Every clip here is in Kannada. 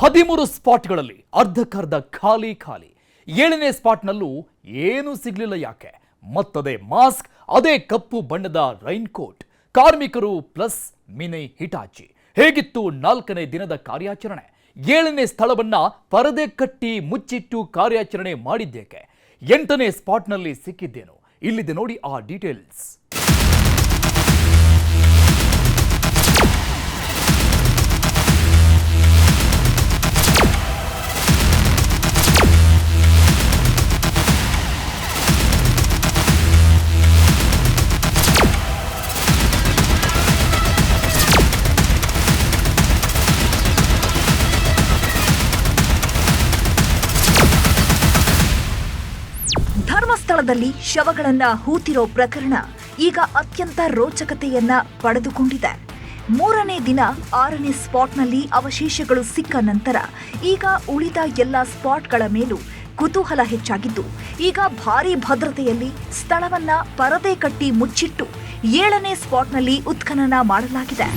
13 ಸ್ಪಾಟ್ಗಳಲ್ಲಿ ಅರ್ಧಕ್ಕರ್ಧ ಖಾಲಿ ಖಾಲಿ. 7ನೇ ಸ್ಪಾಟ್ನಲ್ಲೂ ಏನೂ ಸಿಗ್ಲಿಲ್ಲ. ಯಾಕೆ? ಮತ್ತದೇ ಮಾಸ್ಕ್, ಅದೇ ಕಪ್ಪು ಬಣ್ಣದ ರೈನ್ ಕೋಟ್, ಕಾರ್ಮಿಕರು ಪ್ಲಸ್ ಮಿನಿ ಹಿಟಾಚಿ. ಹೇಗಿತ್ತು 4ನೇ ದಿನದ ಕಾರ್ಯಾಚರಣೆ? 7ನೇ ಸ್ಥಳವನ್ನ ಪರದೆ ಕಟ್ಟಿ ಮುಚ್ಚಿಟ್ಟು ಕಾರ್ಯಾಚರಣೆ ಮಾಡಿದ್ದೇಕೆ? 8ನೇ ಸ್ಪಾಟ್ನಲ್ಲಿ ಸಿಕ್ಕಿದ್ದೇನು? ಇಲ್ಲಿದೆ ನೋಡಿ ಆ ಡೀಟೇಲ್ಸ್. ಧರ್ಮಸ್ಥಳದಲ್ಲಿ ಶವಗಳನ್ನ ಹೂತಿರೋ ಪ್ರಕರಣ ಈಗ ಅತ್ಯಂತ ರೋಚಕತೆಯನ್ನ ಪಡೆದುಕೊಂಡಿದೆ. 3ನೇ ದಿನ 6ನೇ ಸ್ಪಾಟ್ನಲ್ಲಿ ಅವಶೇಷಗಳು ಸಿಕ್ಕ ನಂತರ ಈಗ ಉಳಿದ ಎಲ್ಲ ಸ್ಪಾಟ್ಗಳ ಮೇಲೂ ಕುತೂಹಲ ಹೆಚ್ಚಾಗಿದ್ದು, ಈಗ ಭಾರೀ ಭದ್ರತೆಯಲ್ಲಿ ಸ್ಥಳವನ್ನ ಪರದೆ ಕಟ್ಟಿ ಮುಚ್ಚಿಟ್ಟು 7ನೇ ಸ್ಪಾಟ್ನಲ್ಲಿ ಉತ್ಖನನ ಮಾಡಲಾಗಿದೆ.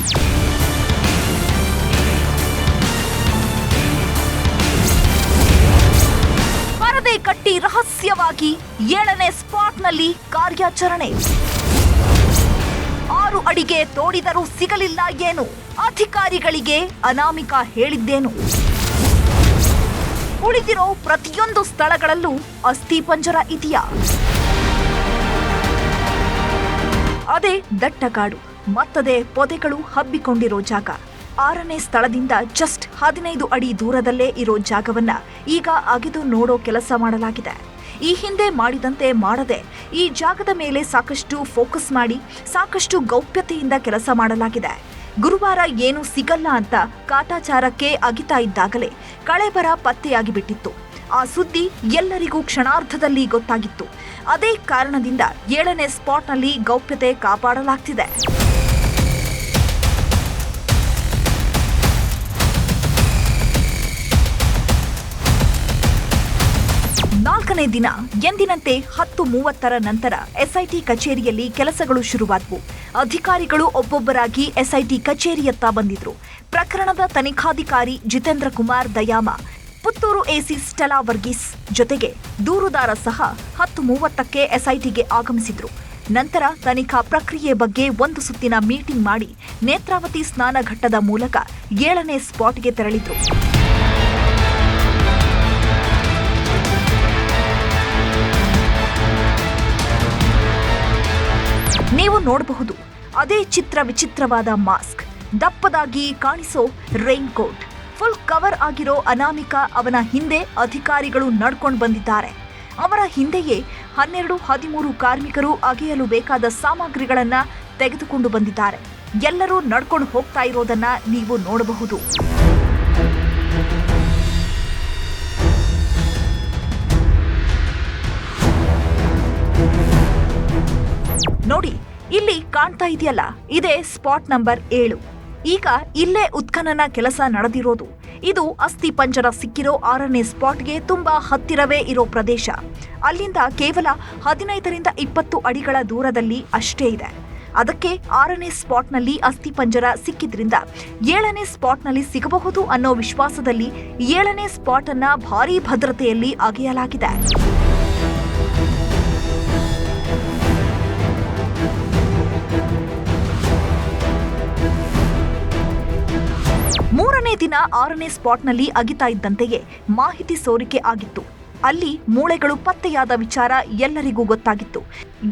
ಪರದೆ ಕಟ್ಟಿ ರಹಸ್ಯವಾಗಿ 7ನೇ ಸ್ಪಾಟ್ನಲ್ಲಿ ಕಾರ್ಯಾಚರಣೆ. 6 ಅಡಿಗೆ ತೋಡಿದರೂ ಸಿಗಲಿಲ್ಲ ಏನು? ಅಧಿಕಾರಿಗಳಿಗೆ ಅನಾಮಿಕ ಹೇಳಿದ್ದೇನು? ಉಳಿದಿರೋ ಪ್ರತಿಯೊಂದು ಸ್ಥಳಗಳಲ್ಲೂ ಅಸ್ಥಿಪಂಜರ ಇದೆಯಾ? ಅದೇ ದಟ್ಟಕಾಡು, ಮತ್ತದೇ ಪೊದೆಗಳು ಹಬ್ಬಿಕೊಂಡಿರೋ ಜಾಗ. 6ನೇ ಸ್ಥಳದಿಂದ ಜಸ್ಟ್ 15 ಅಡಿ ದೂರದಲ್ಲೇ ಇರೋ ಜಾಗವನ್ನ ಈಗ ಅಗೆದು ನೋಡೋ ಕೆಲಸ ಮಾಡಲಾಗಿದೆ. ಈ ಹಿಂದೆ ಮಾಡಿದಂತೆ ಮಾಡದೆ ಈ ಜಾಗದ ಮೇಲೆ ಸಾಕಷ್ಟು ಫೋಕಸ್ ಮಾಡಿ ಸಾಕಷ್ಟು ಗೌಪ್ಯತೆಯಿಂದ ಕೆಲಸ ಮಾಡಲಾಗಿದೆ. ಗುರುವಾರ ಏನು ಸಿಗಲ್ಲ ಅಂತ ಕಾಟಾಚಾರಕ್ಕೆ ಅಗಿತಾ ಇದ್ದಾಗಲೇ ಕಳೇಬರ ಪತ್ತೆಯಾಗಿ ಬಿಟ್ಟಿತ್ತು. ಆ ಸುದ್ದಿ ಎಲ್ಲರಿಗೂ ಕ್ಷಣಾರ್ಧದಲ್ಲಿ ಗೊತ್ತಾಗಿತ್ತು. ಅದೇ ಕಾರಣದಿಂದ 7ನೇ ಸ್ಪಾಟ್ನಲ್ಲಿ ಗೌಪ್ಯತೆ ಕಾಪಾಡಲಾಗ್ತಿದೆ. 4ನೇ ದಿನ ಎಂದಿನಂತೆ 10:30ರ ನಂತರ ಎಸ್ಐಟಿ ಕಚೇರಿಯಲ್ಲಿ ಕೆಲಸಗಳು ಶುರುವಾದವು. ಅಧಿಕಾರಿಗಳು ಒಬ್ಬೊಬ್ಬರಾಗಿ ಎಸ್ಐಟಿ ಕಚೇರಿಯತ್ತ ಬಂದಿದ್ರು. ಪ್ರಕರಣದ ತನಿಖಾಧಿಕಾರಿ ಜಿತೇಂದ್ರ ಕುಮಾರ್ ದಯಾಮ, ಪುತ್ತೂರು ಎಸಿ ಸ್ಟೆಲಾ ವರ್ಗೀಸ್ ಜೊತೆಗೆ ದೂರುದಾರ ಸಹ 10:30ಕ್ಕೆ ಎಸ್ಐಟಿಗೆ ಆಗಮಿಸಿದ್ರು. ನಂತರ ತನಿಖಾ ಪ್ರಕ್ರಿಯೆ ಬಗ್ಗೆ ಒಂದು ಸುತ್ತಿನ ಮೀಟಿಂಗ್ ಮಾಡಿ ನೇತ್ರಾವತಿ ಸ್ನಾನಘಟ್ಟದ ಮೂಲಕ 7ನೇ ಸ್ಪಾಟ್ಗೆ ತೆರಳಿದ್ರು. ನೀವು ನೋಡಬಹುದು, ಅದೇ ವಿಚಿತ್ರವಾದ ಮಾಸ್ಕ್, ದಪ್ಪದಾಗಿ ಕಾಣಿಸೋ ರೈನ್ ಕೋಟ್, ಫುಲ್ ಕವರ್ ಆಗಿರೋ ಅನಾಮಿಕ. ಅವನ ಹಿಂದೆ ಅಧಿಕಾರಿಗಳು ನಡ್ಕೊಂಡು ಬಂದಿದ್ದಾರೆ. ಅವರ ಹಿಂದೆಯೇ 12-13 ಕಾರ್ಮಿಕರು ಅಗೆಯಲು ಬೇಕಾದ ಸಾಮಗ್ರಿಗಳನ್ನ ತೆಗೆದುಕೊಂಡು ಬಂದಿದ್ದಾರೆ. ಎಲ್ಲರೂ ನಡ್ಕೊಂಡು ಹೋಗ್ತಾ ಇರೋದನ್ನ ನೀವು ನೋಡಬಹುದು. ನೋಡಿ, ಇಲ್ಲಿ ಕಾಣ್ತಾ ಇದೆಯಲ್ಲ, ಇದೇ ಸ್ಪಾಟ್ ನಂಬರ್ 7. ಈಗ ಇಲ್ಲೇ ಉತ್ಖನನ ಕೆಲಸ ನಡೆದಿರೋದು. ಇದು ಅಸ್ಥಿ ಪಂಜರ ಸಿಕ್ಕಿರೋ 6ನೇ ಸ್ಪಾಟ್ಗೆ ತುಂಬಾ ಹತ್ತಿರವೇ ಇರೋ ಪ್ರದೇಶ. ಅಲ್ಲಿಂದ ಕೇವಲ 15ರಿಂದ 20 ಅಡಿಗಳ ದೂರದಲ್ಲಿ ಅಷ್ಟೇ ಇದೆ. ಅದಕ್ಕೆ 6ನೇ ಸ್ಪಾಟ್ನಲ್ಲಿ ಅಸ್ಥಿ ಪಂಜರ ಸಿಕ್ಕಿದ್ರಿಂದ 7ನೇ ಸ್ಪಾಟ್ನಲ್ಲಿ ಸಿಗಬಹುದು ಅನ್ನೋ ವಿಶ್ವಾಸದಲ್ಲಿ 7ನೇ ಸ್ಪಾಟ್ ಅನ್ನ ಭಾರೀ ಭದ್ರತೆಯಲ್ಲಿ ಅಗೆಯಲಾಗಿದೆ. 3ನೇ ದಿನ 6ನೇ ಸ್ಪಾಟ್ನಲ್ಲಿ ಅಗಿತಾ ಇದ್ದಂತೆಯೇ ಮಾಹಿತಿ ಸೋರಿಕೆ ಆಗಿತ್ತು. ಅಲ್ಲಿ ಮೂಳೆಗಳು ಪತ್ತೆಯಾದ ವಿಚಾರ ಎಲ್ಲರಿಗೂ ಗೊತ್ತಾಗಿತ್ತು.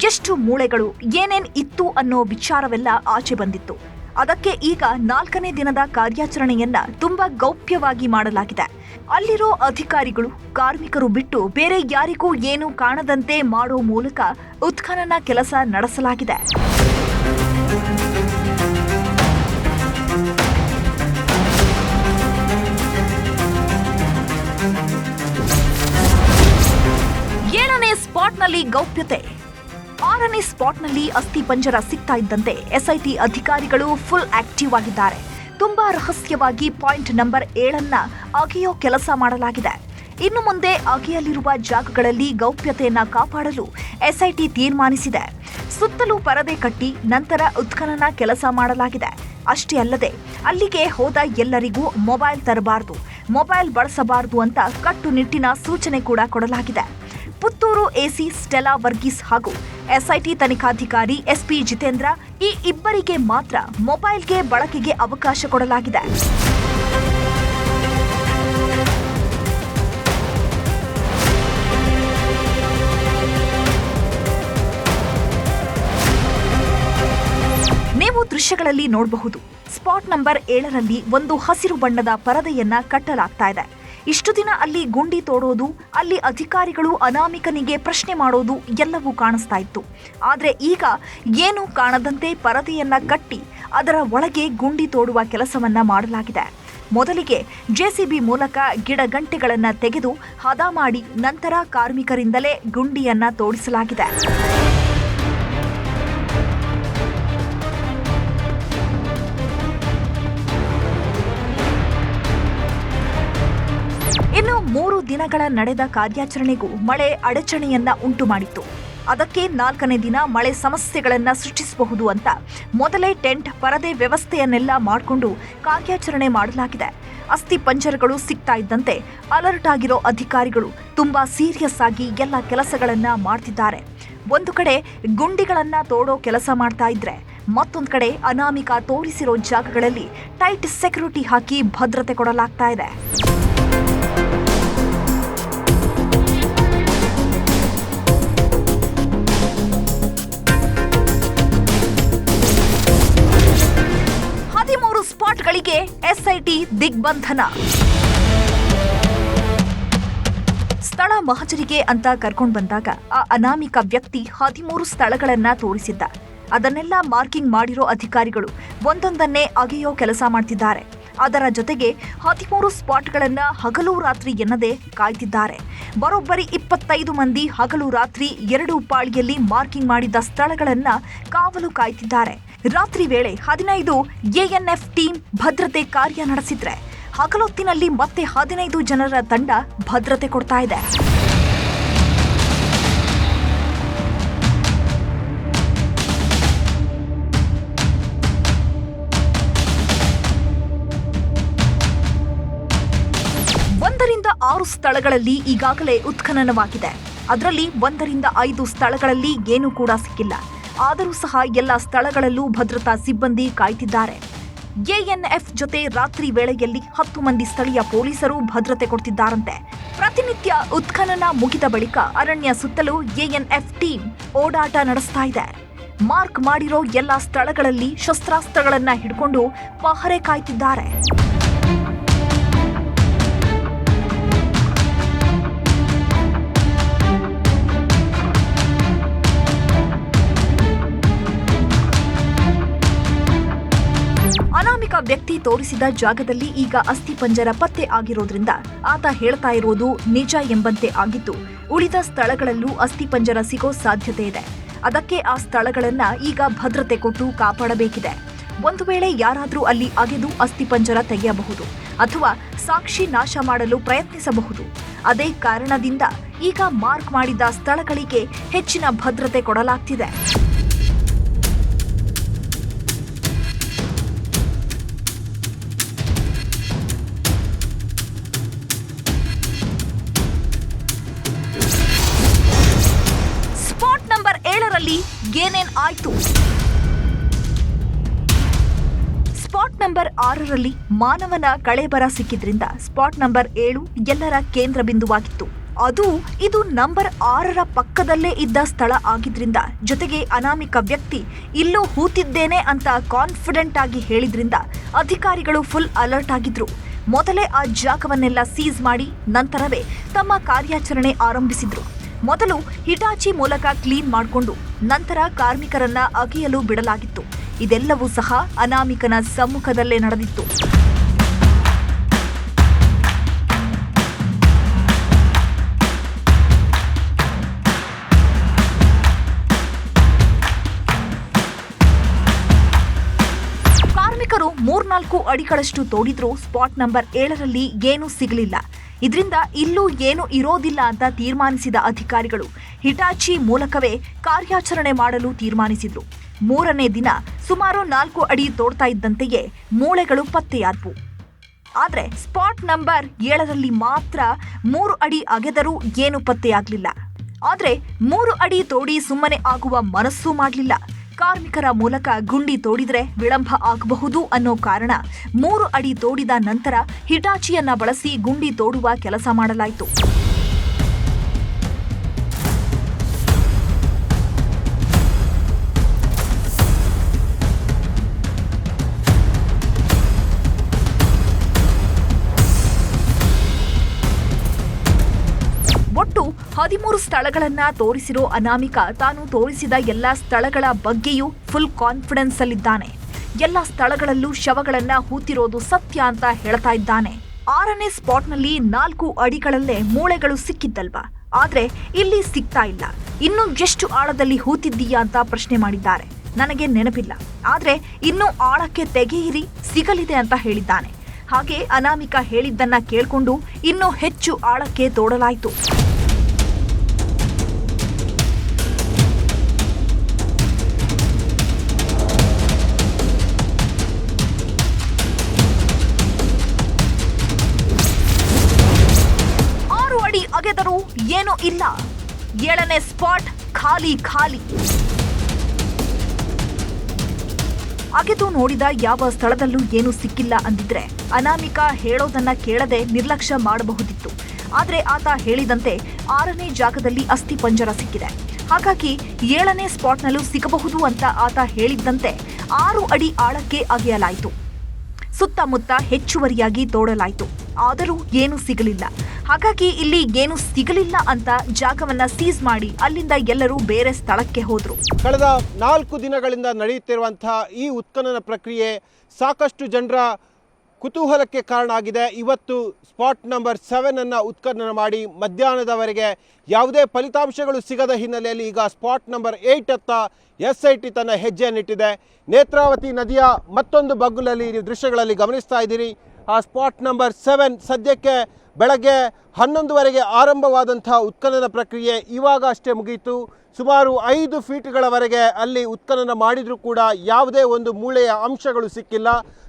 ಎಷ್ಟು ಮೂಳೆಗಳು, ಏನೇನ್ ಇತ್ತು ಅನ್ನೋ ವಿಚಾರವೆಲ್ಲ ಆಚೆ ಬಂದಿತ್ತು. ಅದಕ್ಕೆ ಈಗ 4ನೇ ದಿನದ ಕಾರ್ಯಾಚರಣೆಯನ್ನ ತುಂಬಾ ಗೌಪ್ಯವಾಗಿ ಮಾಡಲಾಗಿದೆ. ಅಲ್ಲಿರೋ ಅಧಿಕಾರಿಗಳು, ಕಾರ್ಮಿಕರು ಬಿಟ್ಟು ಬೇರೆ ಯಾರಿಗೂ ಏನೂ ಕಾಣದಂತೆ ಮಾಡೋ ಮೂಲಕ ಉತ್ಖನನ ಕೆಲಸ ನಡೆಸಲಾಗಿದೆ. ಸ್ಪಾಟ್ನಲ್ಲಿ ಗೌಪ್ಯತೆ. 6ನೇ ಸ್ಪಾಟ್ನಲ್ಲಿ ಅಸ್ಥಿ ಪಂಜರ ಸಿಗ್ತಾ ಇದ್ದಂತೆ ಎಸ್ಐಟಿ ಅಧಿಕಾರಿಗಳು ಫುಲ್ ಆಕ್ಟಿವ್ ಆಗಿದ್ದಾರೆ. ತುಂಬಾ ರಹಸ್ಯವಾಗಿ ಪಾಯಿಂಟ್ ನಂಬರ್ 7ಅನ್ನ ಅಗೆಯೋ ಕೆಲಸ ಮಾಡಲಾಗಿದೆ. ಇನ್ನು ಮುಂದೆ ಅಗೆಯಲಿರುವ ಜಾಗಗಳಲ್ಲಿ ಗೌಪ್ಯತೆಯನ್ನ ಕಾಪಾಡಲು ಎಸ್ಐಟಿ ತೀರ್ಮಾನಿಸಿದೆ. ಸುತ್ತಲೂ ಪರದೆ ಕಟ್ಟಿ ನಂತರ ಉತ್ಖನನ ಕೆಲಸ ಮಾಡಲಾಗಿದೆ. ಅಷ್ಟೇ ಅಲ್ಲದೆ ಅಲ್ಲಿಗೆ ಹೋದ ಎಲ್ಲರಿಗೂ ಮೊಬೈಲ್ ತರಬಾರದು, ಮೊಬೈಲ್ ಬಳಸಬಾರದು ಅಂತ ಕಟ್ಟುನಿಟ್ಟಿನ ಸೂಚನೆ ಕೂಡ ಕೊಡಲಾಗಿದೆ. ಪುತ್ತೂರು ಎಸಿ ಸ್ಟೆಲಾ ವರ್ಗೀಸ್ ಹಾಗೂ ಎಸ್ಐಟಿ ತನಿಖಾಧಿಕಾರಿ ಎಸ್ಪಿ ಜಿತೇಂದ್ರ ಈ ಇಬ್ಬರಿಗೆ ಮಾತ್ರ ಮೊಬೈಲ್ಗೆ ಬಳಕೆಗೆ ಅವಕಾಶ ಕೊಡಲಾಗಿದೆ. ನೀವು ದೃಶ್ಯಗಳಲ್ಲಿ ನೋಡಬಹುದು, ಸ್ಪಾಟ್ ನಂಬರ್ 7ರಲ್ಲಿ ಒಂದು ಹಸಿರು ಬಣ್ಣದ ಪರದೆಯನ್ನ ಕಟ್ಟಲಾಗ್ತಾ ಇದೆ. ಇಷ್ಟು ದಿನ ಅಲ್ಲಿ ಗುಂಡಿ ತೋಡೋದು, ಅಲ್ಲಿ ಅಧಿಕಾರಿಗಳು ಅನಾಮಿಕನಿಗೆ ಪ್ರಶ್ನೆ ಮಾಡೋದು ಎಲ್ಲವೂ ಕಾಣಿಸ್ತಾ ಇತ್ತು. ಆದ್ರೆ ಈಗ ಏನು ಕಾಣದಂತೆ ಪರದೆಯನ್ನ ಕಟ್ಟಿ ಅದರ ಒಳಗೆ ಗುಂಡಿ ತೋಡುವ ಕೆಲಸವನ್ನ ಮಾಡಲಾಗಿದೆ. ಮೊದಲಿಗೆ ಜೆಸಿಬಿ ಮೂಲಕ ಗಿಡಗಂಟೆಗಳನ್ನ ತೆಗೆದು ಹದ ಮಾಡಿ ನಂತರ ಕಾರ್ಮಿಕರಿಂದಲೇ ಗುಂಡಿಯನ್ನ ತೋಡಿಸಲಾಗಿದೆ. ಇನ್ನು 3 ದಿನಗಳ ನಡೆದ ಕಾರ್ಯಾಚರಣೆಗೂ ಮಳೆ ಅಡಚಣೆಯನ್ನ ಉಂಟು ಮಾಡಿತ್ತು. ಅದಕ್ಕೆ 4ನೇ ದಿನ ಮಳೆ ಸಮಸ್ಯೆಗಳನ್ನ ಸೃಷ್ಟಿಸಬಹುದು ಅಂತ ಮೊದಲೇ ಟೆಂಟ್, ಪರದೆ ವ್ಯವಸ್ಥೆಯನ್ನೆಲ್ಲ ಮಾಡಿಕೊಂಡು ಕಾರ್ಯಾಚರಣೆ ಮಾಡಲಾಗಿದೆ. ಅಸ್ಥಿ ಪಂಜರಗಳು ಸಿಗ್ತಾ ಇದ್ದಂತೆ ಅಲರ್ಟ್ ಆಗಿರೋ ಅಧಿಕಾರಿಗಳು ತುಂಬಾ ಸೀರಿಯಸ್ ಆಗಿ ಎಲ್ಲ ಕೆಲಸಗಳನ್ನ ಮಾಡ್ತಿದ್ದಾರೆ. ಒಂದು ಕಡೆ ಗುಂಡಿಗಳನ್ನ ತೋಡೋ ಕೆಲಸ ಮಾಡ್ತಾ ಇದ್ರೆ, ಮತ್ತೊಂದು ಕಡೆ ಅನಾಮಿಕ ತೋರಿಸಿರೋ ಜಾಗಗಳಲ್ಲಿ ಟೈಟ್ ಸೆಕ್ಯೂರಿಟಿ ಹಾಕಿ ಭದ್ರತೆ ಕೊಡಲಾಗ್ತಾ ಇದೆ. ಸ್ಪಾಟ್ಗಳಿಗೆ ಎಸ್ಐಟಿ ದಿಗ್ಬಂಧನ. ಸ್ಥಳ ಮಹಜರಿಗೆ ಅಂತ ಕರ್ಕೊಂಡು ಬಂದಾಗ ಆ ಅನಾಮಿಕ ವ್ಯಕ್ತಿ 13 ಸ್ಥಳಗಳನ್ನ ತೋರಿಸಿದ್ದ. ಅದನ್ನೆಲ್ಲ ಮಾರ್ಕಿಂಗ್ ಮಾಡಿರೋ ಅಧಿಕಾರಿಗಳು ಒಂದೊಂದನ್ನೇ ಅಗೆಯೋ ಕೆಲಸ ಮಾಡ್ತಿದ್ದಾರೆ. ಅದರ ಜೊತೆಗೆ 13 ಸ್ಪಾಟ್ಗಳನ್ನ ಹಗಲು ರಾತ್ರಿ ಎನ್ನದೆ ಕಾಯ್ತಿದ್ದಾರೆ. ಬರೋಬ್ಬರಿ 25 ಮಂದಿ ಹಗಲು ರಾತ್ರಿ 2 ಪಾಳಿಯಲ್ಲಿ ಮಾರ್ಕಿಂಗ್ ಮಾಡಿದ್ದ ಸ್ಥಳಗಳನ್ನ ಕಾವಲು ಕಾಯ್ತಿದ್ದಾರೆ. ರಾತ್ರಿ ವೇಳೆ 15 ಎಎನ್ಎಫ್ ಟೀಮ್ ಭದ್ರತೆ ಕಾರ್ಯ ನಡೆಸಿದ್ರೆ, ಹಗಲೊತ್ತಿನಲ್ಲಿ ಮತ್ತೆ 15 ಜನರ ತಂಡ ಭದ್ರತೆ ಕೊಡ್ತಾ ಇದೆ. ಒಂದರಿಂದ 6 ಸ್ಥಳಗಳಲ್ಲಿ ಈಗಾಗಲೇ ಉತ್ಖನನವಾಗಿದೆ. ಅದರಲ್ಲಿ 1ರಿಂದ 5 ಸ್ಥಳಗಳಲ್ಲಿ ಏನೂ ಕೂಡ ಸಿಕ್ಕಿಲ್ಲ. ಆದರೂ ಸಹ ಎಲ್ಲ ಸ್ಥಳಗಳಲ್ಲೂ ಭದ್ರತಾ ಸಿಬ್ಬಂದಿ ಕಾಯ್ತಿದ್ದಾರೆ. ಎಎನ್ಎಫ್ ಜೊತೆ ರಾತ್ರಿ ವೇಳೆಯಲ್ಲಿ 10 ಮಂದಿ ಸ್ಥಳೀಯ ಪೊಲೀಸರು ಭದ್ರತೆ ಕೊಡ್ತಿದ್ದಾರಂತೆ. ಪ್ರತಿನಿತ್ಯ ಉತ್ಖನನ ಮುಗಿದ ಬಳಿಕ ಅರಣ್ಯ ಸುತ್ತಲೂ ಎಎನ್ಎಫ್ ಟೀಮ್ ಓಡಾಟ ನಡೆಸ್ತಾ ಇದೆ. ಮಾರ್ಕ್ ಮಾಡಿರೋ ಎಲ್ಲ ಸ್ಥಳಗಳಲ್ಲಿ ಶಸ್ತ್ರಾಸ್ತ್ರಗಳನ್ನ ಹಿಡ್ಕೊಂಡು ಪಹರೆ ಕಾಯ್ತಿದ್ದಾರೆ. ಅನಾಮಿಕ ವ್ಯಕ್ತಿ ತೋರಿಸಿದ ಜಾಗದಲ್ಲಿ ಈಗ ಅಸ್ಥಿ ಪಂಜರ ಪತ್ತೆ ಆಗಿರೋದ್ರಿಂದ ಆತ ಹೇಳ್ತಾ ಇರೋದು ನಿಜ ಎಂಬಂತೆ ಆಗಿದ್ದು, ಉಳಿದ ಸ್ಥಳಗಳಲ್ಲೂ ಅಸ್ಥಿ ಪಂಜರ ಸಿಗೋ ಸಾಧ್ಯತೆ ಇದೆ. ಅದಕ್ಕೆ ಆ ಸ್ಥಳಗಳನ್ನ ಈಗ ಭದ್ರತೆ ಕೊಟ್ಟು ಕಾಪಾಡಬೇಕಿದೆ. ಒಂದು ವೇಳೆ ಯಾರಾದ್ರೂ ಅಲ್ಲಿ ಅಗೆದು ಅಸ್ಥಿ ಪಂಜರ ತೆಗೆಯಬಹುದು ಅಥವಾ ಸಾಕ್ಷಿ ನಾಶ ಮಾಡಲು ಪ್ರಯತ್ನಿಸಬಹುದು. ಅದೇ ಕಾರಣದಿಂದ ಈಗ ಮಾರ್ಕ್ ಮಾಡಿದ ಸ್ಥಳಗಳಿಗೆ ಹೆಚ್ಚಿನ ಭದ್ರತೆ ಕೊಡಲಾಗ್ತಿದೆ. ಸ್ಪಾಟ್ ನಂಬರ್ 7ರಲ್ಲಿ ಏನೇನ್ ಆಯ್ತು? ಸ್ಪಾಟ್ ನಂಬರ್ 6ರಲ್ಲಿ ಮಾನವನ ಕಳೇಬರ ಸಿಕ್ಕಿದ್ರಿಂದ ಸ್ಪಾಟ್ ನಂಬರ್ 7 ಎಲ್ಲರ ಕೇಂದ್ರ ಬಿಂದುವಾಗಿತ್ತು. ಇದು ನಂಬರ್ 6ರ ಪಕ್ಕದಲ್ಲೇ ಇದ್ದ ಸ್ಥಳ ಆಗಿದ್ರಿಂದ, ಜೊತೆಗೆ ಅನಾಮಿಕ ವ್ಯಕ್ತಿ ಇಲ್ಲೂ ಹೂತಿದ್ದೇನೆ ಅಂತ ಕಾನ್ಫಿಡೆಂಟ್ ಆಗಿ ಹೇಳಿದ್ರಿಂದ ಅಧಿಕಾರಿಗಳು ಫುಲ್ ಅಲರ್ಟ್ ಆಗಿದ್ರು. ಮೊದಲೇ ಆ ಜಾಗವನ್ನೆಲ್ಲ ಸೀಸ್ ಮಾಡಿ ನಂತರವೇ ತಮ್ಮ ಕಾರ್ಯಾಚರಣೆ ಆರಂಭಿಸಿದ್ರು. ಮೊದಲು ಹಿಟಾಚಿ ಮೂಲಕ ಕ್ಲೀನ್ ಮಾಡಿಕೊಂಡು ನಂತರ ಕಾರ್ಮಿಕರನ್ನ ಅಗೆಯಲು ಬಿಡಲಾಗಿತ್ತು. ಇದೆಲ್ಲವೂ ಸಹ ಅನಾಮಿಕನ ಸಮ್ಮುಖದಲ್ಲೇ ನಡೆದಿತ್ತು. ಕಾರ್ಮಿಕರು 3-4 ಅಡಿಗಳಷ್ಟು ತೋಡಿದ್ರೂ ಸ್ಪಾಟ್ ನಂಬರ್ 7ರಲ್ಲಿ ಏನೂ ಸಿಗಲಿಲ್ಲ. ಇದರಿಂದ ಇಲ್ಲೂ ಏನು ಇರೋದಿಲ್ಲ ಅಂತ ತೀರ್ಮಾನಿಸಿದ ಅಧಿಕಾರಿಗಳು ಹಿಟಾಚಿ ಮೂಲಕವೇ ಕಾರ್ಯಾಚರಣೆ ಮಾಡಲು ತೀರ್ಮಾನಿಸಿದ್ರು. 3ನೇ ದಿನ ಸುಮಾರು 4 ಅಡಿ ತೋಡ್ತಾ ಇದ್ದಂತೆಯೇ ಮೂಳೆಗಳು ಪತ್ತೆಯಾದವು. ಆದ್ರೆ ಸ್ಪಾಟ್ ನಂಬರ್ 7ರಲ್ಲಿ ಮಾತ್ರ 3 ಅಡಿ ಅಗೆದರೂ ಏನು ಪತ್ತೆಯಾಗಲಿಲ್ಲ. ಆದ್ರೆ 3 ಅಡಿ ತೋಡಿ ಸುಮ್ಮನೆ ಆಗುವ ಮನಸ್ಸೂ ಮಾಡಲಿಲ್ಲ. ಕಾರ್ಮಿಕರ ಮೂಲಕ ಗುಂಡಿ ತೋಡಿದ್ರೆ ವಿಳಂಬ ಆಗಬಹುದು ಅನ್ನೋ ಕಾರಣ 3 ಅಡಿ ತೋಡಿದ ನಂತರ ಹಿಟಾಚಿಯನ್ನ ಬಳಸಿ ಗುಂಡಿ ತೋಡುವ ಕೆಲಸ ಮಾಡಲಾಯಿತು. ಒಟ್ಟು 13 ಸ್ಥಳಗಳನ್ನ ತೋರಿಸಿರೋ ಅನಾಮಿಕ ತಾನು ತೋರಿಸಿದ ಎಲ್ಲಾ ಸ್ಥಳಗಳ ಬಗ್ಗೆಯೂ ಫುಲ್ ಕಾನ್ಫಿಡೆನ್ಸ್ ಅಲ್ಲಿದ್ದಾನೆ. ಎಲ್ಲಾ ಸ್ಥಳಗಳಲ್ಲೂ ಶವಗಳನ್ನ ಹೂತಿರೋದು ಸತ್ಯ ಅಂತ ಹೇಳ್ತಾ ಇದ್ದಾನೆ. 6ನೇ ಸ್ಪಾಟ್ನಲ್ಲಿ 4 ಅಡಿಗಳಲ್ಲೇ ಮೂಳೆಗಳು ಸಿಕ್ಕಿದ್ದಲ್ವಾ, ಆದ್ರೆ ಇಲ್ಲಿ ಸಿಗ್ತಾ ಇಲ್ಲ. ಇನ್ನು ಎಷ್ಟು ಆಳದಲ್ಲಿ ಹೂತಿದ್ದೀಯಾ ಅಂತ ಪ್ರಶ್ನೆ ಮಾಡಿದ್ದಾರೆ. ನನಗೆ ನೆನಪಿಲ್ಲ, ಆದ್ರೆ ಇನ್ನು ಆಳಕ್ಕೆ ತೆಗೆಯಿರಿ, ಸಿಗಲಿದೆ ಅಂತ ಹೇಳಿದ್ದಾನೆ. ಹಾಗೆ ಅನಾಮಿಕ ಹೇಳಿದ್ದನ್ನ ಕೇಳ್ಕೊಂಡು ಇನ್ನೂ ಹೆಚ್ಚು ಆಳಕ್ಕೆ ತೋಡಲಾಯಿತು. ಅಗೆದರೂ ಏನೂ ಇಲ್ಲ. 7ನೇ ಸ್ಪಾಟ್ ಖಾಲಿ. ಅಗೆದು ನೋಡಿದ ಯಾವ ಸ್ಥಳದಲ್ಲೂ ಏನೂ ಸಿಕ್ಕಿಲ್ಲ ಅಂದಿದ್ರೆ ಅನಾಮಿಕ ಹೇಳೋದನ್ನ ಕೇಳದೆ ನಿರ್ಲಕ್ಷ್ಯ ಮಾಡಬಹುದಿತ್ತು. ಆದ್ರೆ ಆತ ಹೇಳಿದಂತೆ 6ನೇ ಜಾಗದಲ್ಲಿ ಅಸ್ಥಿ ಪಂಜರ ಸಿಕ್ಕಿದೆ. ಹಾಗಾಗಿ 7ನೇ ಸ್ಪಾಟ್ನಲ್ಲೂ ಸಿಗಬಹುದು ಅಂತ ಆತ ಹೇಳಿದ್ದಂತೆ 6 ಅಡಿ ಆಳಕ್ಕೆ ಅಗೆಯಲಾಯಿತು. ಸುತ್ತಮುತ್ತ ಹೆಚ್ಚುವರಿಯಾಗಿ ತೋಡಲಾಯಿತು. ಆದರೂ ಏನೂ ಸಿಗಲಿಲ್ಲ. ಹಾಗಾಗಿ ಇಲ್ಲಿ ಏನು ಸಿಗಲಿಲ್ಲ ಅಂತ ಜಾಗವನ್ನ ಸೀಸ್ ಮಾಡಿ ಅಲ್ಲಿಂದ ಎಲ್ಲರೂ ಬೇರೆ ಸ್ಥಳಕ್ಕೆ ಹೋದ್ರು. ಕಳೆದ 4 ದಿನಗಳಿಂದ ನಡೆಯುತ್ತಿರುವಂತಹ ಈ ಉತ್ಖನನ ಪ್ರಕ್ರಿಯೆ ಸಾಕಷ್ಟು ಜನರ ಕುತೂಹಲಕ್ಕೆ ಕಾರಣ ಆಗಿದೆ. ಇವತ್ತು ಸ್ಪಾಟ್ ನಂಬರ್ 7 ಅನ್ನು ಉತ್ಖನನ ಮಾಡಿ ಮಧ್ಯಾಹ್ನದವರೆಗೆ ಯಾವುದೇ ಫಲಿತಾಂಶಗಳು ಸಿಗದ ಹಿನ್ನೆಲೆಯಲ್ಲಿ ಈಗ ಸ್ಪಾಟ್ ನಂಬರ್ 8 ಅತ್ತ SIT ತನ್ನ ಹೆಜ್ಜೆಯನ್ನಿಟ್ಟಿದೆ. ನೇತ್ರಾವತಿ ನದಿಯ ಮತ್ತೊಂದು ಬಗ್ಗುಲಲ್ಲಿ ನೀವು ದೃಶ್ಯಗಳಲ್ಲಿ ಗಮನಿಸ್ತಾ ಇದ್ದೀರಿ. ಆ ಸ್ಪಾಟ್ ನಂಬರ್ 7 ಸದ್ಯಕ್ಕೆ ಬೆಳಗ್ಗೆ 11ವರೆಗೆ ಆರಂಭವಾದಂಥ ಉತ್ಖನನ ಪ್ರಕ್ರಿಯೆ ಇವಾಗ ಅಷ್ಟೇ ಮುಗಿಯಿತು. ಸುಮಾರು 5 ಫೀಟ್ಗಳವರೆಗೆ ಅಲ್ಲಿ ಉತ್ಖನನ ಮಾಡಿದರೂ ಕೂಡ ಯಾವುದೇ ಒಂದು ಮೂಳೆಯ ಅಂಶಗಳು ಸಿಕ್ಕಿಲ್ಲ.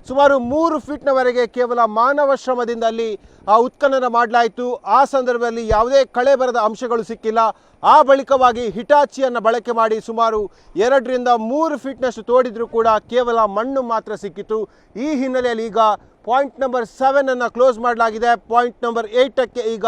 ಸುಮಾರು 3 ಫೀಟ್ನವರೆಗೆ ಕೇವಲ ಮಾನವ ಶ್ರಮದಿಂದ ಅಲ್ಲಿ ಆ ಉತ್ಖನನ ಮಾಡಲಾಯಿತು. ಆ ಸಂದರ್ಭದಲ್ಲಿ ಯಾವುದೇ ಕಳೆ ಬರದ ಅಂಶಗಳು ಸಿಕ್ಕಿಲ್ಲ. ಆ ಬಳಿಕವಾಗಿ ಹಿಟಾಚಿಯನ್ನು ಬಳಕೆ ಮಾಡಿ ಸುಮಾರು 2 ರಿಂದ 3 ಫೀಟ್ನಷ್ಟು ತೋಡಿದರೂ ಕೂಡ ಕೇವಲ ಮಣ್ಣು ಮಾತ್ರ ಸಿಕ್ಕಿತು. ಈ ಹಿನ್ನೆಲೆಯಲ್ಲಿ ಈಗ ಪಾಯಿಂಟ್ ನಂಬರ್ 7 ಅನ್ನು ಕ್ಲೋಸ್ ಮಾಡಲಾಗಿದೆ. ಪಾಯಿಂಟ್ ನಂಬರ್ 8ಕ್ಕೆ ಈಗ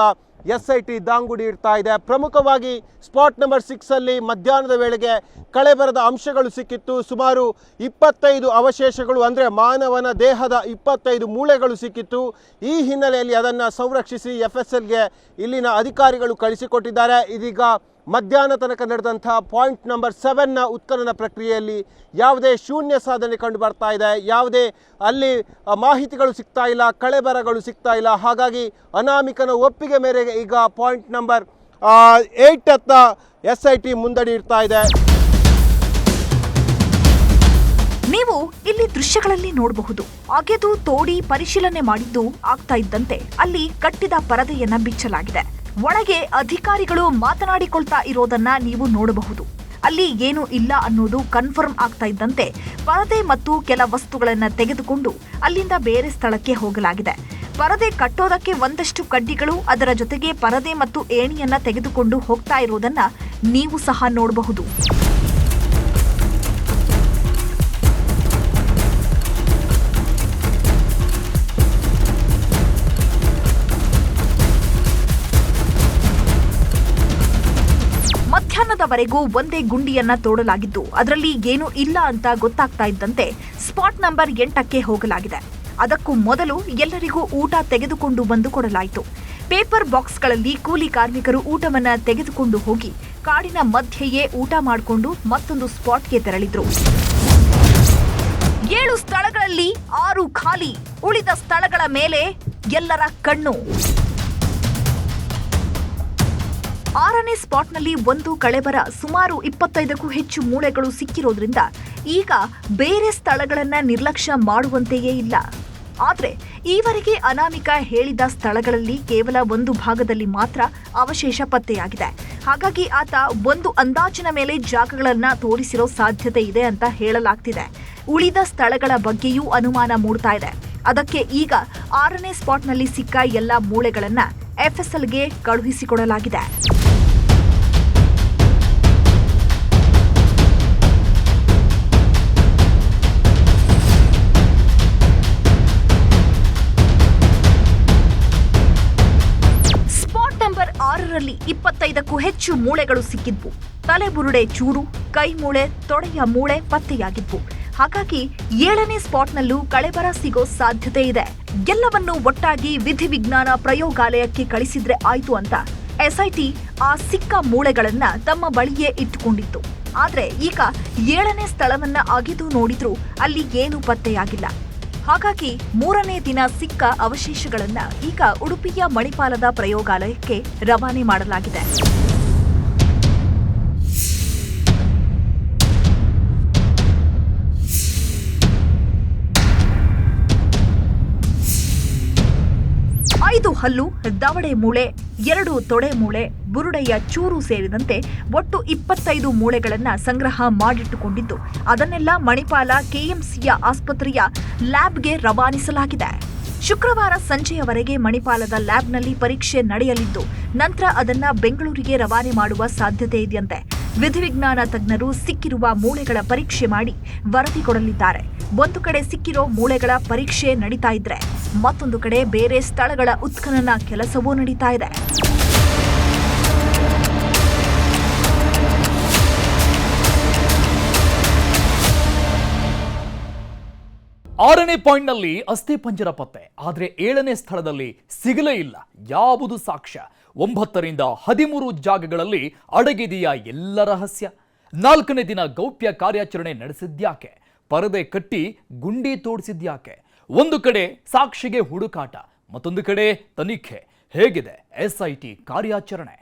SIT ದಾಂಗುಡಿ ಇಡ್ತಾ ಇದೆ. ಪ್ರಮುಖವಾಗಿ ಸ್ಪಾಟ್ ನಂಬರ್ 6 ಅಲ್ಲಿ ಮಧ್ಯಾಹ್ನದ ವೇಳೆಗೆ ಕಳೆಬರದ ಅಂಶಗಳು ಸಿಕ್ಕಿತ್ತು. ಸುಮಾರು 25 ಅವಶೇಷಗಳು ಅಂದರೆ ಮಾನವನ ದೇಹದ 25 ಮೂಳೆಗಳು ಸಿಕ್ಕಿತ್ತು. ಈ ಹಿನ್ನೆಲೆಯಲ್ಲಿ ಅದನ್ನು ಸಂರಕ್ಷಿಸಿ FSLಗೆ ಇಲ್ಲಿನ ಅಧಿಕಾರಿಗಳು ಕಳಿಸಿಕೊಟ್ಟಿದ್ದಾರೆ. ಇದೀಗ ಮಧ್ಯಾಹ್ನ ತನಕ ನಡೆದಂಥ ಪಾಯಿಂಟ್ ನಂಬರ್ 7ನ ಉತ್ಖನನ ಪ್ರಕ್ರಿಯೆಯಲ್ಲಿ ಯಾವುದೇ ಶೂನ್ಯ ಸಾಧನೆ ಕಂಡು ಬರ್ತಾ ಇದೆ. ಯಾವುದೇ ಅಲ್ಲಿ ಮಾಹಿತಿಗಳು ಸಿಗ್ತಾ ಇಲ್ಲ, ಕಳೆಬರಗಳು ಸಿಗ್ತಾ ಇಲ್ಲ. ಹಾಗಾಗಿ ಅನಾಮಿಕನ ಒಪ್ಪಿಗೆ ಮೇರೆಗೆ ಈಗ ಪಾಯಿಂಟ್ ನಂಬರ್ 8 ಅತ್ತ SIT ಮುಂದಡಿ ಇಡ್ತಾ ಇದೆ. ನೀವು ಇಲ್ಲಿ ದೃಶ್ಯಗಳಲ್ಲಿ ನೋಡಬಹುದು. ಅಗೆದು ತೋಡಿ ಪರಿಶೀಲನೆ ಮಾಡಿದ್ದು ಆಗ್ತಾ ಇದ್ದಂತೆ ಅಲ್ಲಿ ಕಟ್ಟಿದ ಪರದೆಯನ್ನ ಬಿಚ್ಚಲಾಗಿದೆ. ಒಳಗೆ ಅಧಿಕಾರಿಗಳು ಮಾತನಾಡಿಕೊಳ್ತಾ ಇರೋದನ್ನ ನೀವು ನೋಡಬಹುದು. ಅಲ್ಲಿ ಏನೂ ಇಲ್ಲ ಅನ್ನೋದು ಕನ್ಫರ್ಮ್ ಆಗ್ತಾ ಇದ್ದಂತೆ ಪರದೆ ಮತ್ತು ಕೆಲ ವಸ್ತುಗಳನ್ನ ತೆಗೆದುಕೊಂಡು ಅಲ್ಲಿಂದ ಬೇರೆ ಸ್ಥಳಕ್ಕೆ ಹೋಗಲಾಗಿದೆ. ಪರದೆ ಕಟ್ಟೋದಕ್ಕೆ ಒಂದಷ್ಟು ಕಡ್ಡಿಗಳು, ಅದರ ಜೊತೆಗೆ ಪರದೆ ಮತ್ತು ಏಣಿಯನ್ನ ತೆಗೆದುಕೊಂಡು ಹೋಗ್ತಾ ಇರೋದನ್ನ ನೀವು ಸಹ ನೋಡಬಹುದು. ಮಧ್ಯಾಹ್ನದವರೆಗೂ ಒಂದೇ ಗುಂಡಿಯನ್ನ ತೋಡಲಾಗಿದ್ದು ಅದರಲ್ಲಿ ಏನೂ ಇಲ್ಲ ಅಂತ ಗೊತ್ತಾಗ್ತಾ ಇದ್ದಂತೆ ಸ್ಪಾಟ್ ನಂಬರ್ 8ಕ್ಕೆ ಹೋಗಲಾಗಿದೆ. ಅದಕ್ಕೂ ಮೊದಲು ಎಲ್ಲರಿಗೂ ಊಟ ತೆಗೆದುಕೊಂಡು ಬಂದು ಕೊಡಲಾಯಿತು. ಪೇಪರ್ ಬಾಕ್ಸ್ಗಳಲ್ಲಿ ಕೂಲಿ ಕಾರ್ಮಿಕರು ಊಟವನ್ನ ತೆಗೆದುಕೊಂಡು ಹೋಗಿ ಕಾಡಿನ ಮಧ್ಯೆಯೇ ಊಟ ಮಾಡಿಕೊಂಡು ಮತ್ತೊಂದು ಸ್ಪಾಟ್ಗೆ ತೆರಳಿದ್ರು. 7 ಸ್ಥಳಗಳಲ್ಲಿ 6 ಖಾಲಿ. ಉಳಿದ ಸ್ಥಳಗಳ ಮೇಲೆ ಎಲ್ಲರ ಕಣ್ಣು. 6ನೇ ಸ್ಪಾಟ್ನಲ್ಲಿ ಒಂದು ಕಳೆಬರ, ಸುಮಾರು 25ಕ್ಕೂ ಹೆಚ್ಚು ಮೂಳೆಗಳು ಸಿಕ್ಕಿರೋದ್ರಿಂದ ಈಗ ಬೇರೆ ಸ್ಥಳಗಳನ್ನ ನಿರ್ಲಕ್ಷ್ಯ ಮಾಡುವಂತೆಯೇ ಇಲ್ಲ. ಆದರೆ ಈವರೆಗೆ ಅನಾಮಿಕ ಹೇಳಿದ ಸ್ಥಳಗಳಲ್ಲಿ ಕೇವಲ ಒಂದು ಭಾಗದಲ್ಲಿ ಮಾತ್ರ ಅವಶೇಷ ಪತ್ತೆಯಾಗಿದೆ. ಹಾಗಾಗಿ ಆತ ಒಂದು ಅಂದಾಜಿನ ಮೇಲೆ ಜಾಗಗಳನ್ನ ತೋರಿಸಿರೋ ಸಾಧ್ಯತೆ ಇದೆ ಅಂತ ಹೇಳಲಾಗ್ತಿದೆ. ಉಳಿದ ಸ್ಥಳಗಳ ಬಗ್ಗೆಯೂ ಅನುಮಾನ ಮೂಡ್ತಾ ಇದೆ. ಅದಕ್ಕೆ ಈಗ 6ನೇ ಸ್ಪಾಟ್ನಲ್ಲಿ ಸಿಕ್ಕ ಎಲ್ಲ ಮೂಳೆಗಳನ್ನ FSLಗೆ ಕಳುಹಿಸಿಕೊಡಲಾಗಿದೆ. ಸ್ಪಾಟ್ ನಂಬರ್ 6ರಲ್ಲಿ 25ಕ್ಕೂ ಹೆಚ್ಚು ಮೂಳೆಗಳು ಸಿಕ್ಕಿದ್ವು. ತಲೆಬುರುಡೆ ಚೂರು, ಕೈ ಮೂಳೆ, ತೊಡೆಯ ಮೂಳೆ ಪತ್ತೆಯಾಗಿದ್ವು. ಹಾಗಾಗಿ 7ನೇ ಸ್ಪಾಟ್ನಲ್ಲೂ ಕಳೆಬರ ಸಿಗೋ ಸಾಧ್ಯತೆ ಇದೆ. ಎಲ್ಲವನ್ನೂ ಒಟ್ಟಾಗಿ ವಿಧಿವಿಜ್ಞಾನ ಪ್ರಯೋಗಾಲಯಕ್ಕೆ ಕಳಿಸಿದ್ರೆ ಆಯ್ತು ಅಂತ SIT ಆ ಸಿಕ್ಕ ಮೂಳೆಗಳನ್ನ ತಮ್ಮ ಬಳಿಯೇ ಇಟ್ಟುಕೊಂಡಿತ್ತು. ಆದ್ರೆ ಈಗ 7ನೇ ಸ್ಥಳವನ್ನ ಅಗೆದು ನೋಡಿದ್ರೂ ಅಲ್ಲಿ ಏನೂ ಪತ್ತೆಯಾಗಿಲ್ಲ. ಹಾಗಾಗಿ 3ನೇ ದಿನ ಸಿಕ್ಕ ಅವಶೇಷಗಳನ್ನ ಈಗ ಉಡುಪಿಯ ಮಣಿಪಾಲದ ಪ್ರಯೋಗಾಲಯಕ್ಕೆ ರವಾನೆ ಮಾಡಲಾಗಿದೆ. ಐದು ಹಲ್ಲು, ದವಡೆ ಮೂಳೆ, 2 ತೊಡೆ ಮೂಳೆ, ಬುರುಡೆಯ ಚೂರು ಸೇರಿದಂತೆ ಒಟ್ಟು 25 ಮೂಳೆಗಳನ್ನ ಸಂಗ್ರಹ ಮಾಡಿಟ್ಟುಕೊಂಡಿದ್ದು ಅದನ್ನೆಲ್ಲ ಮಣಿಪಾಲ KMCಯ ಆಸ್ಪತ್ರೆಯ ಲ್ಯಾಬ್ಗೆ ರವಾನಿಸಲಾಗಿದೆ. ಶುಕ್ರವಾರ ಸಂಜೆಯವರೆಗೆ ಮಣಿಪಾಲದ ಲ್ಯಾಬ್ನಲ್ಲಿ ಪರೀಕ್ಷೆ ನಡೆಯಲಿದ್ದು ನಂತರ ಅದನ್ನ ಬೆಂಗಳೂರಿಗೆ ರವಾನೆ ಮಾಡುವ ಸಾಧ್ಯತೆ ಇದೆಯಂತೆ. ವಿಧಿವಿಜ್ಞಾನ ತಜ್ಞರು ಸಿಕ್ಕಿರುವ ಮೂಳೆಗಳ ಪರೀಕ್ಷೆ ಮಾಡಿ ವರದಿ ಕೊಡಲಿದ್ದಾರೆ. ಒಂದು ಕಡೆ ಸಿಕ್ಕಿರೋ ಮೂಳೆಗಳ ಪರೀಕ್ಷೆ ನಡೀತಾ ಇದ್ರೆ ಮತ್ತೊಂದು ಕಡೆ ಬೇರೆ ಸ್ಥಳಗಳ ಉತ್ಖನನ ಕೆಲಸವೂ ನಡೀತಾ ಇದೆ. ಆರನೇ ಪಾಯಿಂಟ್ನಲ್ಲಿ ಅಸ್ಥಿಪಂಜರ ಪತ್ತೆ. ಆದರೆ 7ನೇ ಸ್ಥಳದಲ್ಲಿ ಸಿಗಲೇ ಇಲ್ಲ ಯಾವುದು ಸಾಕ್ಷ್ಯ. 9ರಿಂದ 13 ಜಾಗಗಳಲ್ಲಿ ಅಡಗಿದೆಯಾ ಎಲ್ಲ ರಹಸ್ಯ. 4ನೇ ದಿನ ಗೌಪ್ಯ ಕಾರ್ಯಾಚರಣೆ ನಡೆಸಿದ್ಯಾಕೆ? ಪರದೆ ಕಟ್ಟಿ ಗುಂಡಿ ತೋಡಿಸಿದ್ಯಾಕೆ? ಒಂದು ಕಡೆ ಸಾಕ್ಷಿಗೆ ಹುಡುಕಾಟ, ಮತ್ತೊಂದು ಕಡೆ ತನಿಖೆ. ಹೇಗಿದೆ SIT ಕಾರ್ಯಾಚರಣೆ?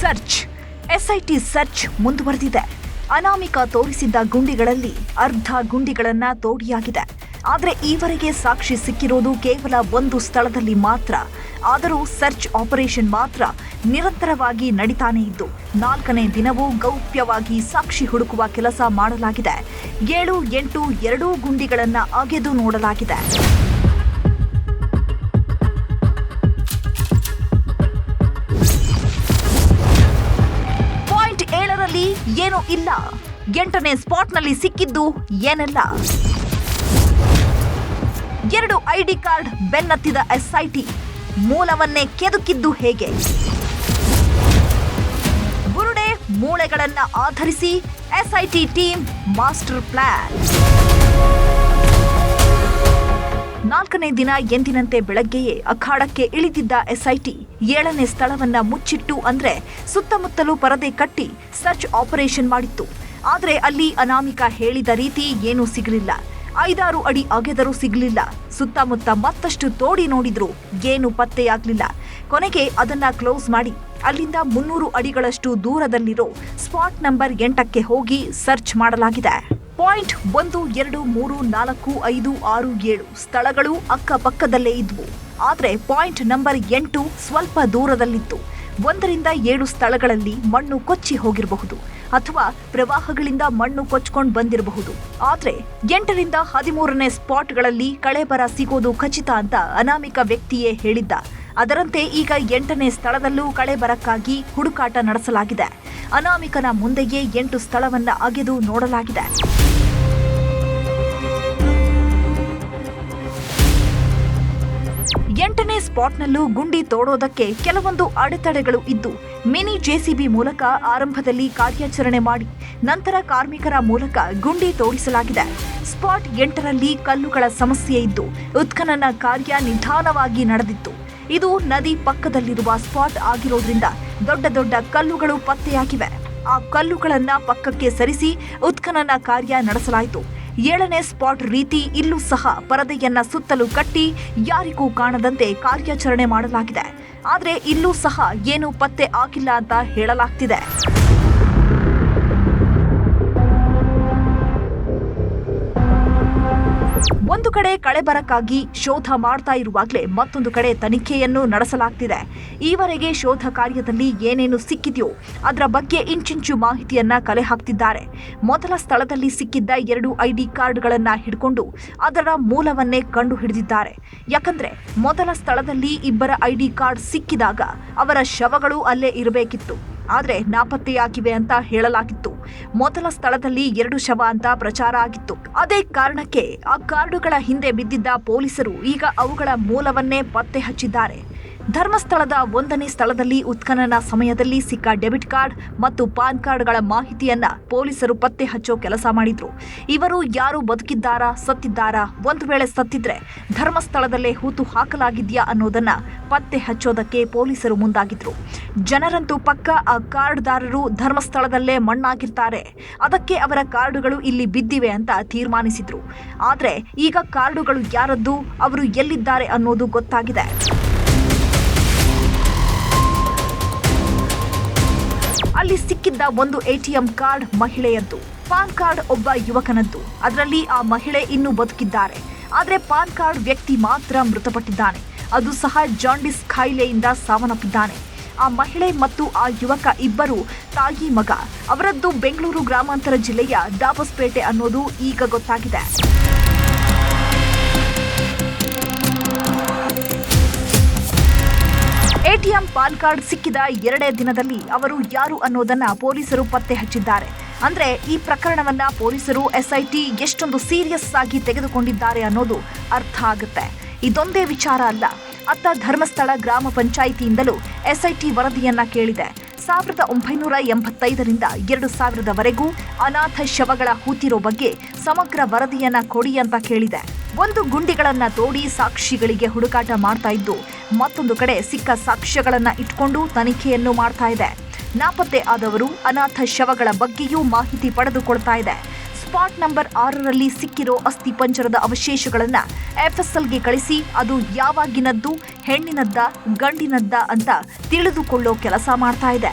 ಸರ್ಚ್. SIT ಸರ್ಚ್ ಮುಂದುವರೆದಿದೆ. ಅನಾಮಿಕ ತೋರಿಸಿದ್ದ ಗುಂಡಿಗಳಲ್ಲಿ ಅರ್ಧ ಗುಂಡಿಗಳನ್ನ ತೋಡಿಯಾಗಿದೆ. ಆದರೆ ಈವರೆಗೆ ಸಾಕ್ಷಿ ಸಿಕ್ಕಿರೋದು ಕೇವಲ ಒಂದು ಸ್ಥಳದಲ್ಲಿ ಮಾತ್ರ. ಆದರೂ ಸರ್ಚ್ ಆಪರೇಷನ್ ಮಾತ್ರ ನಿರಂತರವಾಗಿ ನಡೀತಾನೆ ಇದ್ದು 4ನೇ ದಿನವೂ ಗೌಪ್ಯವಾಗಿ ಸಾಕ್ಷಿ ಹುಡುಕುವ ಕೆಲಸ ಮಾಡಲಾಗಿದೆ. 7, 8 ಎರಡೂ ಗುಂಡಿಗಳನ್ನ ಅಗೆದು ನೋಡಲಾಗಿದೆ. ಪಾಯಿಂಟ್ 7ರಲ್ಲಿ ಏನೂ ಇಲ್ಲ. 8ನೇ ಸ್ಪಾಟ್ನಲ್ಲಿ ಸಿಕ್ಕಿದ್ದು ಏನೆಲ್ಲ? 2 ID ಕಾರ್ಡ್ ಬೆನ್ನತ್ತಿದ SIT ಮೂಲವನ್ನೇ ಕೆದಕಿದ್ದು ಹೇಗೆ? ಬುರುಡೆ ಮೂಳೆಗಳನ್ನ ಆಧರಿಸಿ SIT ಟೀಮ್ ಮಾಸ್ಟರ್ ಪ್ಲಾನ್. 4ನೇ ದಿನ ಎಂದಿನಂತೆ ಬೆಳಗ್ಗೆಯೇ ಅಖಾಡಕ್ಕೆ ಇಳಿದಿದ್ದ SIT 7ನೇ ಸ್ಥಳವನ್ನ ಮುಚ್ಚಿಟ್ಟು ಅಂದ್ರೆ ಸುತ್ತಮುತ್ತಲೂ ಪರದೆ ಕಟ್ಟಿ ಸರ್ಚ್ ಆಪರೇಷನ್ ಮಾಡಿತ್ತು. ಆದ್ರೆ ಅಲ್ಲಿ ಅನಾಮಿಕ ಹೇಳಿದ ರೀತಿ ಏನೂ ಸಿಗಲಿಲ್ಲ. 5-6 ಅಡಿ ಅಗೆದರೂ ಸಿಗಲಿಲ್ಲ. ಸುತ್ತಮುತ್ತ ಮತ್ತಷ್ಟು ತೋಡಿ ನೋಡಿದ್ರು ಏನು ಪತ್ತೆಯಾಗಲಿಲ್ಲ. ಕೊನೆಗೆ ಅದನ್ನ ಕ್ಲೋಸ್ ಮಾಡಿ ಅಲ್ಲಿಂದ 300 ಅಡಿಗಳಷ್ಟು ದೂರದಲ್ಲಿರೋ ಸ್ಪಾಟ್ ನಂಬರ್ 8ಕ್ಕೆ ಹೋಗಿ ಸರ್ಚ್ ಮಾಡಲಾಗಿದೆ. ಪಾಯಿಂಟ್ 1, 2, 3, 4, 5, 6, 7 ಸ್ಥಳಗಳು ಅಕ್ಕಪಕ್ಕದಲ್ಲೇ ಇದ್ವು. ಆದ್ರೆ ಪಾಯಿಂಟ್ ನಂಬರ್ 8 ಸ್ವಲ್ಪ ದೂರದಲ್ಲಿತ್ತು. 1ರಿಂದ 7 ಸ್ಥಳಗಳಲ್ಲಿ ಮಣ್ಣು ಕೊಚ್ಚಿ ಹೋಗಿರಬಹುದು ಅಥವಾ ಪ್ರವಾಹಗಳಿಂದ ಮಣ್ಣು ಕೊಚ್ಕೊಂಡು ಬಂದಿರಬಹುದು. ಆದ್ರೆ 8ರಿಂದ 13ನೇ ಸ್ಪಾಟ್ಗಳಲ್ಲಿ ಕಳೆಬರ ಸಿಗೋದು ಖಚಿತ ಅಂತ ಅನಾಮಿಕ ವ್ಯಕ್ತಿಯೇ ಹೇಳಿದ್ದ. ಅದರಂತೆ ಈಗ 8ನೇ ಸ್ಥಳದಲ್ಲೂ ಕಳೆಬರಕ್ಕಾಗಿ ಹುಡುಕಾಟ ನಡೆಸಲಾಗಿದೆ. ಅನಾಮಿಕನ ಮುಂದೆಯೇ 8 ಸ್ಥಳವನ್ನ ಅಗೆದು ನೋಡಲಾಗಿದೆ. 8ನೇ ಸ್ಪಾಟ್ನಲ್ಲೂ ಗುಂಡಿ ತೋಡೋದಕ್ಕೆ ಕೆಲವೊಂದು ಅಡೆತಡೆಗಳು ಇದ್ದು ಮಿನಿ JCB ಮೂಲಕ ಆರಂಭದಲ್ಲಿ ಕಾರ್ಯಾಚರಣೆ ಮಾಡಿ ನಂತರ ಕಾರ್ಮಿಕರ ಮೂಲಕ ಗುಂಡಿ ತೋಡಿಸಲಾಗಿದೆ. ಸ್ಪಾಟ್ 8ರಲ್ಲಿ ಕಲ್ಲುಗಳ ಸಮಸ್ಯೆ ಇದ್ದು ಉತ್ಖನನ ಕಾರ್ಯ ನಿಧಾನವಾಗಿ ನಡೆದಿತ್ತು. ಇದು ನದಿ ಪಕ್ಕದಲ್ಲಿರುವ ಸ್ಪಾಟ್ ಆಗಿರೋದ್ರಿಂದ ದೊಡ್ಡ ದೊಡ್ಡ ಕಲ್ಲುಗಳು ಪತ್ತೆಯಾಗಿವೆ. ಆ ಕಲ್ಲುಗಳನ್ನ ಪಕ್ಕಕ್ಕೆ ಸರಿಸಿ ಉತ್ಖನನ ಕಾರ್ಯ ನಡೆಸಲಾಯಿತು. 7ನೇ ಸ್ಪಾಟ್ ರೀತಿ ಇಲ್ಲೂ ಸಹ ಪರದೆಯನ್ನ ಸುತ್ತಲೂ ಕಟ್ಟಿ ಯಾರಿಗೂ ಕಾಣದಂತೆ ಕಾರ್ಯಾಚರಣೆ ಮಾಡಲಾಗಿದೆ. ಆದರೆ ಇಲ್ಲೂ ಸಹ ಏನೂ ಪತ್ತೆ ಆಗಿಲ್ಲ ಅಂತ ಹೇಳಲಾಗ್ತಿದೆ. ಒಂದು ಕಡೆ ಕಳೆಬರಕ್ಕಾಗಿ ಶೋಧ ಮಾಡ್ತಾ ಇರುವಾಗಲೇ ಮತ್ತೊಂದು ಕಡೆ ತನಿಖೆಯನ್ನು ನಡೆಸಲಾಗ್ತಿದೆ. ಈವರೆಗೆ ಶೋಧ ಕಾರ್ಯದಲ್ಲಿ ಏನೇನು ಸಿಕ್ಕಿದೆಯೋ ಅದರ ಬಗ್ಗೆ ಇಂಚಿಂಚು ಮಾಹಿತಿಯನ್ನ ಕಲೆ ಹಾಕ್ತಿದ್ದಾರೆ. ಮೊದಲ ಸ್ಥಳದಲ್ಲಿ ಸಿಕ್ಕಿದ್ದ 2 ID ಕಾರ್ಡ್ಗಳನ್ನ ಹಿಡ್ಕೊಂಡು ಅದರ ಮೂಲವನ್ನೇ ಕಂಡು ಹಿಡಿದಿದ್ದಾರೆ. ಯಾಕಂದ್ರೆ ಮೊದಲ ಸ್ಥಳದಲ್ಲಿ 2 ID ಕಾರ್ಡ್ ಸಿಕ್ಕಿದಾಗ ಅವರ ಶವಗಳು ಅಲ್ಲೇ ಇರಬೇಕಿತ್ತು. ಆದರೆ ನಾಪತ್ತೆಯಾಗಿವೆ ಅಂತ ಹೇಳಲಾಗಿತ್ತು. ಮೊದಲ ಸ್ಥಳದಲ್ಲಿ 2 ಶವ ಅಂತ ಪ್ರಚಾರ ಆಗಿತ್ತು. ಅದೇ ಕಾರಣಕ್ಕೆ ಆ ಕಾರ್ಡುಗಳ ಹಿಂದೆ ಬಿದ್ದಿದ್ದ ಪೊಲೀಸರು ಈಗ ಅವುಗಳ ಮೂಲವನ್ನೇ ಪತ್ತೆ ಹಚ್ಚಿದ್ದಾರೆ. ಧರ್ಮಸ್ಥಳದ 1ನೇ ಸ್ಥಳದಲ್ಲಿ ಉತ್ಖನನ ಸಮಯದಲ್ಲಿ ಸಿಕ್ಕ ಡೆಬಿಟ್ ಕಾರ್ಡ್ ಮತ್ತು ಪಾನ್ ಕಾರ್ಡ್ಗಳ ಮಾಹಿತಿಯನ್ನ ಪೊಲೀಸರು ಪತ್ತೆ ಹಚ್ಚೋ ಕೆಲಸ ಮಾಡಿದ್ರು. ಇವರು ಯಾರು ಬದುಕಿದ್ದಾರಾ, ಸತ್ತಿದ್ದಾರಾ, ಒಂದು ವೇಳೆ ಸತ್ತಿದ್ರೆ ಧರ್ಮಸ್ಥಳದಲ್ಲೇ ಹೂತು ಹಾಕಲಾಗಿದ್ಯಾ ಅನ್ನೋದನ್ನ ಪತ್ತೆ ಹಚ್ಚೋದಕ್ಕೆ ಪೊಲೀಸರು ಮುಂದಾಗಿದ್ರು. ಜನರಂತೂ ಪಕ್ಕ ಆ ಕಾರ್ಡ್ದಾರರು ಧರ್ಮಸ್ಥಳದಲ್ಲೇ ಮಣ್ಣಾಗಿರ್ತಾರೆ, ಅದಕ್ಕೆ ಅವರ ಕಾರ್ಡುಗಳು ಇಲ್ಲಿ ಬಿದ್ದಿವೆ ಅಂತ ತೀರ್ಮಾನಿಸಿದ್ರು. ಆದ್ರೆ ಈಗ ಕಾರ್ಡುಗಳು ಯಾರದ್ದು, ಅವರು ಎಲ್ಲಿದ್ದಾರೆ ಅನ್ನೋದು ಗೊತ್ತಾಗಿದೆ. ಅಲ್ಲಿ ಸಿಕ್ಕಿದ್ದ ಒಂದು ATM ಕಾರ್ಡ್ ಮಹಿಳೆಯದ್ದು, ಪಾನ್ ಕಾರ್ಡ್ ಒಬ್ಬ ಯುವಕನದ್ದು. ಅದರಲ್ಲಿ ಆ ಮಹಿಳೆ ಇನ್ನೂ ಬದುಕಿದ್ದಾರೆ. ಆದರೆ ಪಾನ್ ಕಾರ್ಡ್ ವ್ಯಕ್ತಿ ಮಾತ್ರ ಮೃತಪಟ್ಟಿದ್ದಾನೆ. ಅದು ಸಹ ಜಾಂಡಿಸ್ ಕಾಯಿಲೆಯಿಂದ ಸಾವನ್ನಪ್ಪಿದ್ದಾನೆ. ಆ ಮಹಿಳೆ ಮತ್ತು ಆ ಯುವಕ ಇಬ್ಬರು ತಾಯಿ ಮಗ. ಅವರದ್ದು ಬೆಂಗಳೂರು ಗ್ರಾಮಾಂತರ ಜಿಲ್ಲೆಯ ದಾಬಸ್ಪೇಟೆ ಅನ್ನೋದು ಈಗ ಗೊತ್ತಾಗಿದೆ. ATM ಪಾನ್ ಕಾರ್ಡ್ ಸಿಕ್ಕಿದ 2 ದಿನದಲ್ಲಿ ಅವರು ಯಾರು ಅನ್ನೋದನ್ನ ಪೊಲೀಸರು ಪತ್ತೆ ಹಚ್ಚಿದ್ದಾರೆ. ಅಂದ್ರೆ ಈ ಪ್ರಕರಣವನ್ನ ಪೊಲೀಸರು SIT ಎಷ್ಟೊಂದು ಸೀರಿಯಸ್ ಆಗಿ ತೆಗೆದುಕೊಂಡಿದ್ದಾರೆ ಅನ್ನೋದು ಅರ್ಥ ಆಗುತ್ತೆ. ಇದೊಂದೇ ವಿಚಾರ ಅಲ್ಲ, ಅತ್ತ ಧರ್ಮಸ್ಥಳ ಗ್ರಾಮ ಪಂಚಾಯಿತಿಯಿಂದಲೂ SIT ವರದಿಯನ್ನ ಕೇಳಿದೆ. 1985ರಿಂದ 2000ವರೆಗೂ ಅನಾಥ ಶವಗಳ ಹೂತಿರೋ ಬಗ್ಗೆ ಸಮಗ್ರ ವರದಿಯನ್ನ ಕೊಡಿ ಅಂತ ಕೇಳಿದೆ. ಒಂದು ಗುಂಡಿಗಳನ್ನ ತೋಡಿ ಸಾಕ್ಷಿಗಳಿಗೆ ಹುಡುಕಾಟ ಮಾಡ್ತಾ ಇದ್ದು, ಮತ್ತೊಂದು ಕಡೆ ಸಿಕ್ಕ ಸಾಕ್ಷ್ಯಗಳನ್ನ ಇಟ್ಕೊಂಡು ತನಿಖೆಯನ್ನು ಮಾಡ್ತಾ ಇದೆ. ನಾಪತ್ತೆ ಆದವರು, ಅನಾಥ ಶವಗಳ ಬಗ್ಗೆಯೂ ಮಾಹಿತಿ ಪಡೆದುಕೊಳ್ತಾ ಇದೆ. ಸ್ಪಾಟ್ ನಂಬರ್ 6ರಲ್ಲಿ ಸಿಕ್ಕಿರೋ ಅಸ್ಥಿ ಪಂಜರದ ಅವಶೇಷಗಳನ್ನ FSLಗೆ ಕಳಿಸಿ ಅದು ಯಾವಾಗಿನದ್ದು, ಹೆಣ್ಣಿನದ್ದ, ಗಂಡಿನದ್ದ ಅಂತ ತಿಳಿದುಕೊಳ್ಳೋ ಕೆಲಸ ಮಾಡ್ತಾ ಇದೆ.